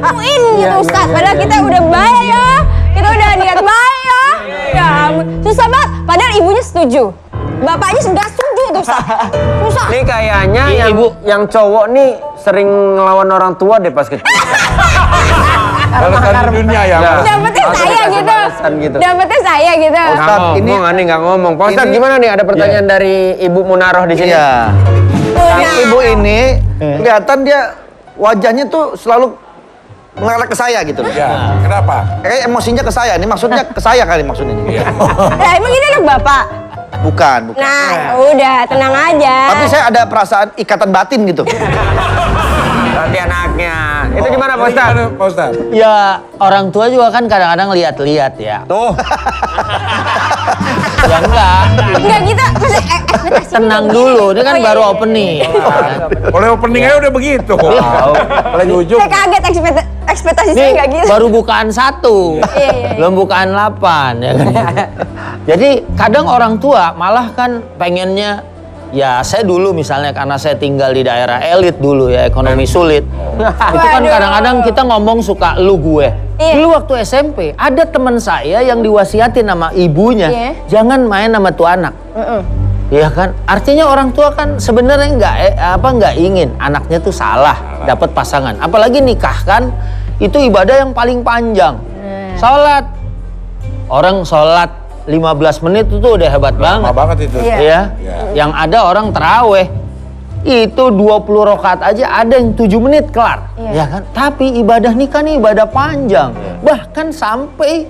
digituin gitu Ustaz. Padahal kita udah baik ya. Kita udah niat baik ya. Ya ampun. Susah banget. Padahal ibunya setuju. Bapaknya sudah setuju tuh Ustaz. Susah. Ini kayaknya yang cowok nih sering ngelawan orang tua deh pas kecil. Balasan di dunia ya. Dapetnya saya gitu. Dapetnya saya gitu. Ustaz, ini nggak ngomong. Pak Ustaz, gimana nih? Ada pertanyaan dari Ibu Munaroh di sini. Iya. Ibu ini kelihatan dia wajahnya tuh selalu mengarah ke saya gitu loh. Ya, kenapa? Kayak emosinya ke saya. Ini maksudnya ke saya kali maksudnya. Nah, emang ini anak Bapak? Bukan. Nah, udah tenang aja. Tapi saya ada perasaan ikatan batin gitu. Berarti anaknya. Itu gimana Pak Ustaz? Pak Ustaz? Ya, orang tua juga kan kadang-kadang lihat-lihat ya. Tuh. Ya enggak. Enggak kita ekspektasi. Tenang dulu, ini kan baru opening. Oleh opening aja udah begitu. Lagi ujung. Saya kaget ekspektasi saya enggak gitu. Baru bukaan 1. Belum bukaan 8 ya kan. Jadi kadang orang tua malah kan pengennya ya saya dulu misalnya karena saya tinggal di daerah elit dulu ya ekonomi sulit. Itu kan kadang-kadang kita ngomong suka lu gue. Dulu waktu SMP ada teman saya yang diwasiatin sama ibunya jangan main sama tuh anak. Iya kan? Artinya orang tua kan sebenarnya nggak ingin anaknya tuh salah dapat pasangan. Apalagi nikah kan itu ibadah yang paling panjang. Sholat. Orang sholat 15 menit itu udah hebat banget. Lama banget itu. Iya. Yang ada orang terawih itu 20 rakaat aja ada yang 7 menit kelar. Ya kan? Tapi ibadah nikah nih ibadah panjang. Bahkan sampai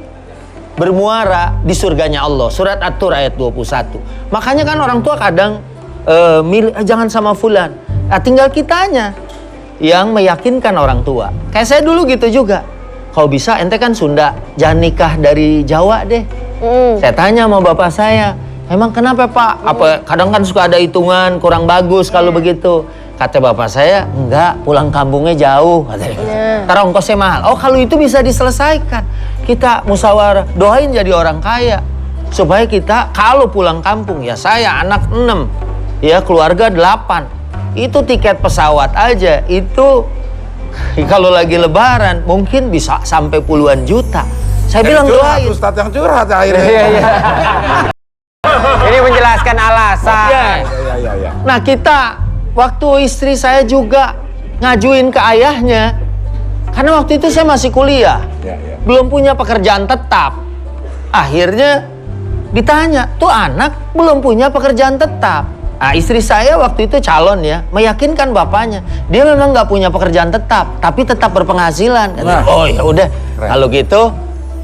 bermuara di surganya Allah. Surat At-Tur ayat 21. Makanya kan orang tua kadang milih jangan sama fulan. Nah, tinggal kitanya yang meyakinkan orang tua. Kayak saya dulu gitu juga. Kalau bisa ente kan Sunda, jangan nikah dari Jawa deh. Saya tanya sama bapak saya, emang kenapa Pak? Apa kadang kan suka ada hitungan kurang bagus kalau begitu. Kata bapak saya, enggak, pulang kampungnya jauh katanya. Ntar ongkosnya mahal. Oh, kalau itu bisa diselesaikan. Kita musyawarah, doain jadi orang kaya. Supaya kita kalau pulang kampung, ya saya anak 6, ya keluarga 8. Itu tiket pesawat aja, itu kalau lagi lebaran mungkin bisa sampai puluhan juta. Saya bilang doain. Ustaz yang curhat akhirnya. Ini menjelaskan alasan. Iya. Nah kita, waktu istri saya juga ngajuin ke ayahnya. Karena waktu itu saya masih kuliah. Belum punya pekerjaan tetap. Akhirnya ditanya, tuh anak belum punya pekerjaan tetap. Nah, istri saya waktu itu calon ya, meyakinkan bapaknya. Dia memang nggak punya pekerjaan tetap, tapi tetap berpenghasilan. Oh ya udah, kalau gitu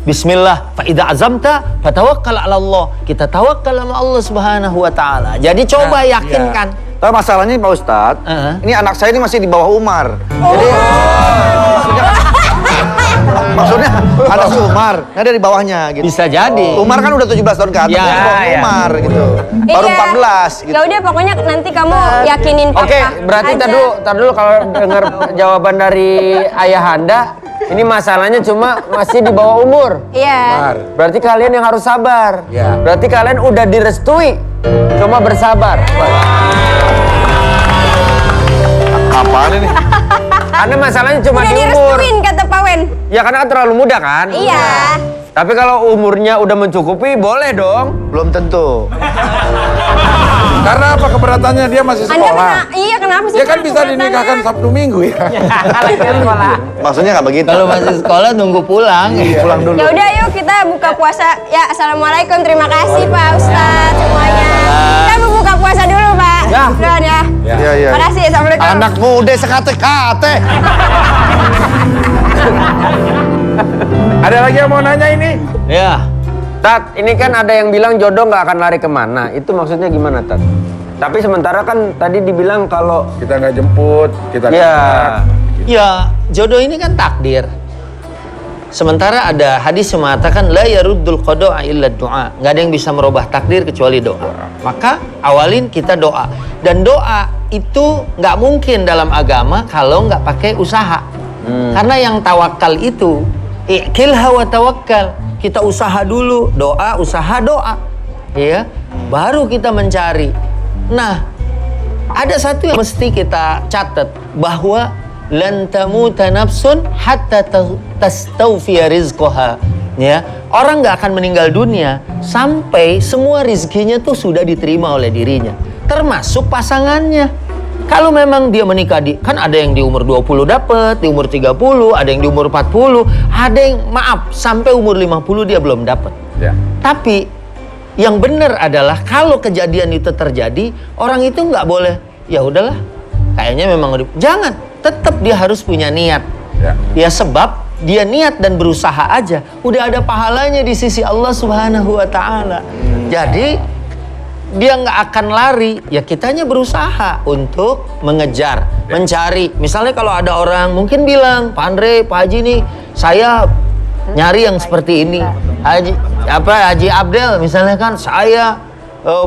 Bismillah, fa idza azamta fatawakkal 'ala Allah. Kita tawakal sama Allah Subhanahu wa taala. Jadi coba yakinkan. Tapi masalahnya Pak Ustadz, ini anak saya ini masih di bawah Umar. Jadi maksudnya ada si Umar, ada di bawahnya gitu. Bisa jadi. Umar kan udah 17 tahun ke atas, Umar gitu. Baru 14 gitu. Ya udah pokoknya nanti kamu yakinin papa. Oke, berarti tar dulu kalau dengar jawaban dari ayahanda, ini masalahnya cuma masih di bawah umur. Iya. Berarti kalian yang harus sabar. Berarti kalian udah direstui, cuma bersabar. Apaan ini? Karena masalahnya cuma Udah di umur. direstuin kata Pak Wen. Ya karena kan terlalu muda kan? Iya. Tapi kalau umurnya udah mencukupi, boleh dong. Belum tentu. Karena apa keberatannya dia masih sekolah? Iya kenapa sih? Dia kan bisa dinikahkan Sabtu Minggu ya. Maksudnya nggak begitu. Kalau masih sekolah nunggu pulang. Pulang dulu. Ya udah yuk kita buka puasa. Ya assalamualaikum, terima kasih Pak Ustadz semuanya. Kita mau buka puasa dulu Pak. Ya. Duluan ya. Iya. Makasih, assalamualaikum. Anak muda sekate-kate. Ada lagi yang mau nanya ini? Ya. Tat, ini kan ada yang bilang jodoh nggak akan lari kemana. Itu maksudnya gimana, Tat? Tapi sementara kan tadi dibilang kalau Kita nggak jemput, kita nggak. ya Ya, jodoh ini kan takdir. Sementara ada hadis yang mengatakan la yaruddul qada'a illa du'a. Nggak ada yang bisa merubah takdir kecuali doa. Maka awalin kita doa. Dan doa itu nggak mungkin dalam agama kalau nggak pakai usaha. Karena yang tawakal itu i'kilha wa tawakkal. Kita usaha dulu, doa, usaha, doa. Ya, baru kita mencari. Nah, ada satu yang mesti kita catat bahwa lan tamuta nafsun hatta tastawfiya rizqaha. Ya, orang nggak akan meninggal dunia sampai semua rizkinya tuh sudah diterima oleh dirinya, termasuk pasangannya. Kalau memang dia menikah kan ada yang di umur 20 dapat, di umur 30, ada yang di umur 40, ada yang sampai umur 50 dia belum dapat. Ya. Tapi yang benar adalah kalau kejadian itu terjadi, orang itu nggak boleh, ya udahlah, kayaknya memang jangan, tetap dia harus punya niat. Ya sebab dia niat dan berusaha aja, udah ada pahalanya di sisi Allah Subhanahu wa Ta'ala. Jadi dia nggak akan lari, ya kitanya berusaha untuk mengejar, mencari. Misalnya kalau ada orang mungkin bilang, Pak Andre, Pak Haji nih, saya nyari yang seperti ini. Haji Abdel misalnya kan, saya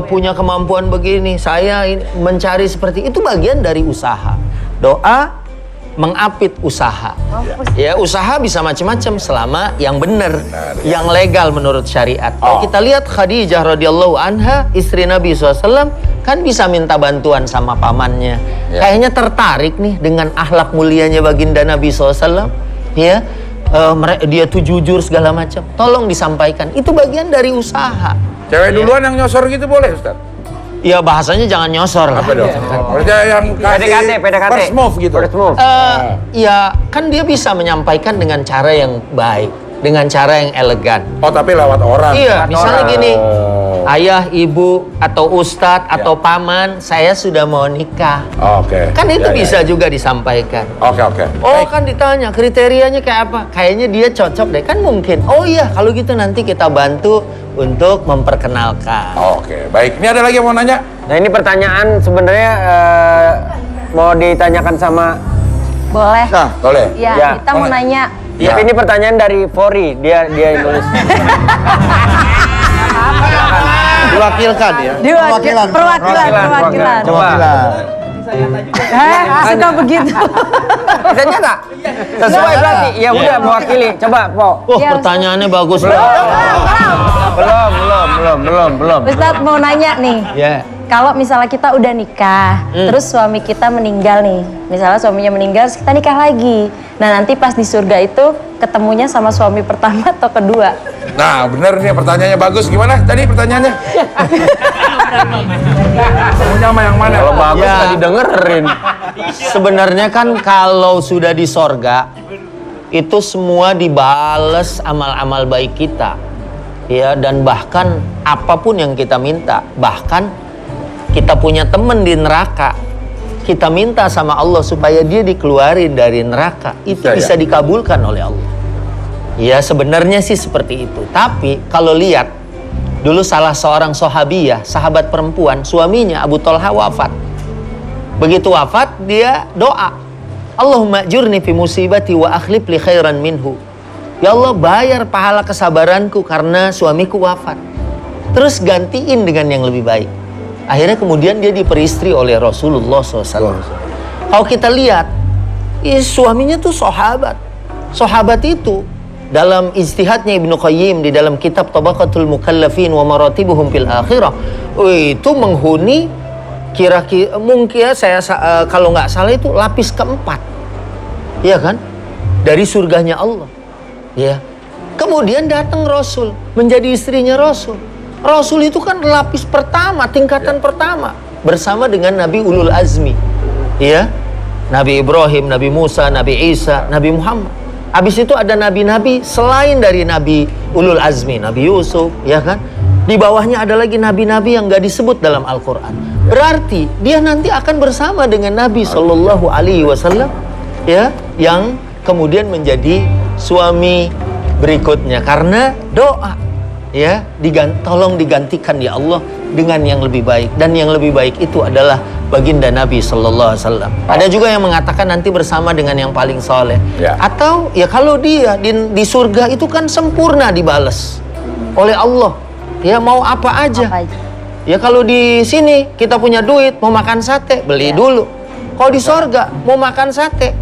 punya kemampuan begini, saya mencari seperti itu, bagian dari usaha. Doa mengapit usaha. Ya, usaha bisa macam-macam selama yang benar, yang legal menurut syariat. Kalau kita lihat Khadijah radhiyallahu anha, istri Nabi SAW, kan bisa minta bantuan sama pamannya. Kayaknya tertarik nih dengan akhlak mulianya baginda Nabi SAW. Ya, dia tuh jujur segala macam. Tolong disampaikan. Itu bagian dari usaha. Cewek duluan yang nyosor gitu boleh, Ustaz? Ya bahasanya jangan nyosor lah. Apa dong? Yang kasih PDKT. first move gitu. First move. Ya kan dia bisa menyampaikan dengan cara yang baik, dengan cara yang elegan. Oh, tapi lewat orang. Iya, misalnya orang. gini, ayah, ibu, atau ustadz, atau paman, saya sudah mau nikah. Oke. Kan itu Ya, bisa ya. juga disampaikan. Oke. Oh kan ditanya kriterianya kayak apa? Kayaknya dia cocok deh, kan mungkin. Oh iya, kalau gitu nanti kita bantu untuk memperkenalkan. Oke, baik. Ini ada lagi yang mau nanya? Nah ini pertanyaan sebenarnya mau ditanyakan sama. Boleh. Nah, boleh. Ya, Ya. kita mau nanya. Ya. Tapi ini pertanyaan dari Fori, dia nulis. Diwakilkan ya. Perwakilan. Coba. Suka begitu. Bisa nyata? Sesuai berarti. Ya udah mewakili. Coba, Po. Ya, Pertanyaannya bagus Belum. banget. Belum. Ustadz mau nanya nih. Ya. Kalau misalnya kita udah nikah, terus suami kita meninggal nih. Misalnya suaminya meninggal, terus kita nikah lagi. Nah nanti pas di surga itu ketemunya sama suami pertama atau kedua? Nah, bener nih pertanyaannya bagus. Gimana tadi pertanyaannya? Kamunya sama yang mana? Kalau bagus Ya. nggak didengerin. Sebenarnya kan kalau sudah di sorga, itu semua dibales amal-amal baik kita. Ya, dan bahkan apapun yang kita minta, bahkan kita punya teman di neraka, kita minta sama Allah supaya dia dikeluarin dari neraka, itu bisa dikabulkan oleh Allah. Ya sebenarnya sih seperti itu. Tapi kalau lihat dulu salah seorang sahabiyah, sahabat perempuan, suaminya Abu Thalha wafat. Begitu wafat dia doa, Allahumma ajurni fi musibati wa akhlif li khairan minhu. Ya Allah, bayar pahala kesabaranku karena suamiku wafat, terus gantiin dengan yang lebih baik. Akhirnya kemudian dia diperistri oleh Rasulullah SAW. Kalau kita lihat, suaminya tuh sahabat. Sahabat itu dalam ijtihadnya Ibnu Qayyim di dalam kitab Tabaqatul Mukallafin wa Maratibuhum fil Akhirah, itu menghuni kira-kira mungkin saya kalau nggak salah itu lapis keempat, ya kan, dari surganya Allah. Ya, kemudian datang Rasul menjadi istrinya Rasul. Rasul itu kan lapis pertama, tingkatan pertama bersama dengan Nabi Ulul Azmi, ya, Nabi Ibrahim, Nabi Musa, Nabi Isa, Nabi Muhammad. Habis itu ada nabi-nabi selain dari Nabi Ulul Azmi, Nabi Yusuf, ya kan? Di bawahnya ada lagi nabi-nabi yang nggak disebut dalam Al-Quran. Berarti dia nanti akan bersama dengan Nabi Shallallahu Alaihi Wasallam, ya, yang kemudian menjadi suami berikutnya karena doa. Ya, tolong digantikan ya Allah dengan yang lebih baik, dan yang lebih baik itu adalah baginda Nabi Sallallahu Alaihi Wasallam. Ada juga yang mengatakan nanti bersama dengan yang paling soleh. Ya. Atau ya kalau dia di surga itu kan sempurna dibales oleh Allah. Ya mau apa aja. Ya kalau di sini kita punya duit mau makan sate beli dulu. Kalau di surga mau makan sate,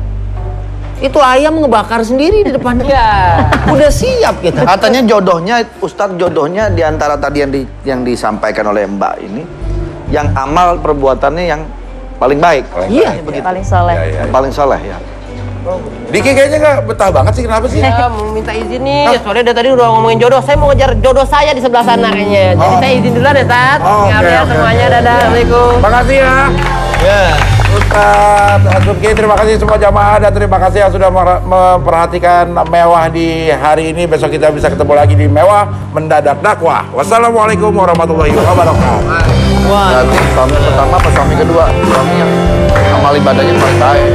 itu ayam ngebakar sendiri di depannya. Udah siap kita. Katanya jodohnya, Ustadz, jodohnya di antara tadi yang disampaikan oleh Mbak ini, yang amal perbuatannya yang paling baik. Iya, begitu. Paling soleh. Ya. Paling soleh ya. Diki kayaknya nggak betah banget sih, kenapa sih? Ya, mau minta izin nih. Soalnya dari tadi udah ngomongin jodoh. Saya mau ngejar jodoh saya di sebelah sana kayaknya. Jadi saya izin duluan ya, Tat. Oh, Maaf oke, ya oke. semuanya. Dadah. Assalamualaikum. Makasih ya. Ya. Ustadz Azubki, terima kasih semua jamaah dan terima kasih yang sudah memperhatikan Mewah di hari ini. Besok kita bisa ketemu lagi di Mewah Mendadak Dakwah. Wassalamualaikum warahmatullahi wabarakatuh. Berarti suami pertama apa suami kedua? Suami yang amal ibadahnya paling baik.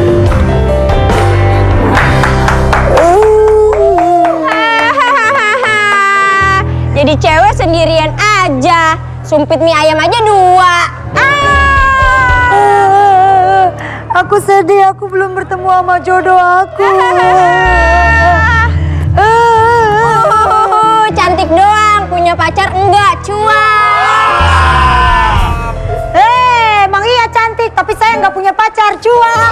Jadi cewek sendirian aja, sumpit mie ayam aja 2. Aku sedih, aku belum bertemu sama jodoh aku. Cantik doang, punya pacar enggak, cuak. Emang iya cantik, tapi saya nggak punya pacar, cuak.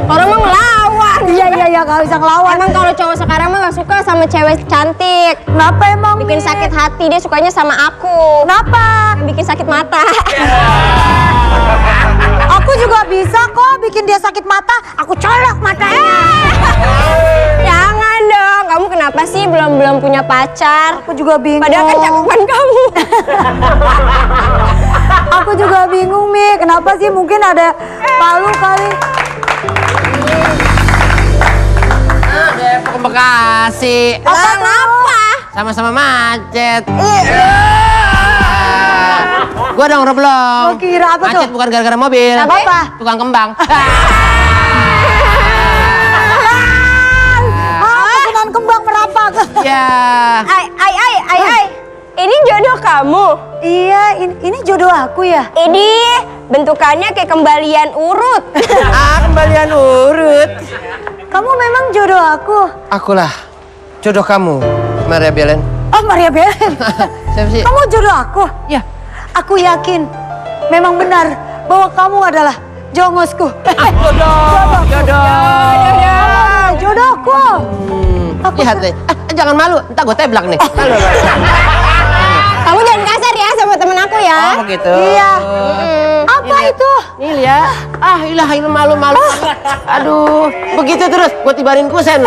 Orang mah ngelawan. Iya, nggak bisa ngelawan. Emang kalau cowok sekarang mah gak suka sama cewek cantik. Kenapa emang? Bikin sakit hati, dia sukanya sama aku. Kenapa? Bikin sakit mata. Aku juga bisa kok bikin dia sakit mata. Aku colok matanya. Jangan dong, kamu kenapa sih belum punya pacar? Aku juga bingung. Padahal kan cakepan kamu. Aku juga bingung, Mi. Kenapa sih? Mungkin ada palu kali. Depok Bekasi. Kenapa? Sama-sama macet. Gua dong udah belum. Gua kira apa Macet tuh? bukan gara-gara mobil. Apa? Apa? Tukang kembang. Pesanan kembang merapak. Ya. Ai. Ini jodoh kamu? Iya, ini jodoh aku ya. Ini bentukannya kayak kembalian urut. Kembalian urut. Kamu memang jodoh aku. Akulah jodoh kamu, Maria Belen. Oh, Maria Belen. Siapa sih? Kamu jodoh aku. Ya. Aku yakin memang benar bahwa kamu adalah jongosku. Jodohku. Aku Lihat deh. Jangan malu, entar gue teblak nih. Kamu jangan kasar ya sama temen aku ya. Oh gitu. Iya. Apa itu? Nih lihat. Ilah malu. Aduh, begitu terus. Gue tibarin kusen.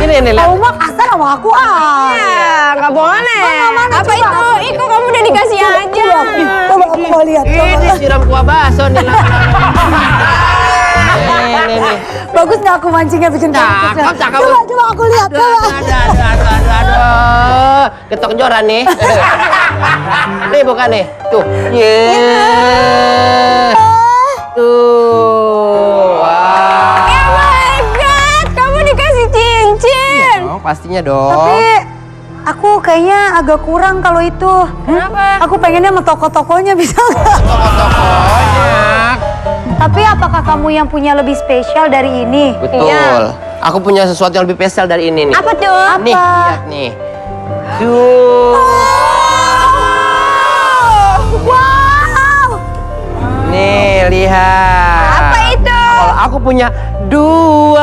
Ini lihat. Kamu mah kasar sama aku Ya, nggak boleh. Mana, Apa coba. itu? Iko kamu udah dikasih aja. Coba aku mau lihat. Ini siram kuah bakso nih. Nih. Bagus nggak aku mancingnya bikin kamu kesel? Cakep. Coba aku lihat. Coba. Aduh. Ketok joran nih. Nih bukan nih. Tuh. Tuh. Wah. Oh my god, kamu dikasih cincin. Oh, pastinya dong. Tapi aku kayaknya agak kurang kalau itu. Kenapa? Aku pengennya sama toko-tokonya bisa nggak? Banyak. Tapi apakah kamu yang punya lebih spesial dari ini? Betul. Iya. Aku punya sesuatu yang lebih spesial dari ini nih. Apa tuh? Nih, lihat nih. Tuh. Wow! Nih, lihat. Apa itu? Kalau aku punya 2.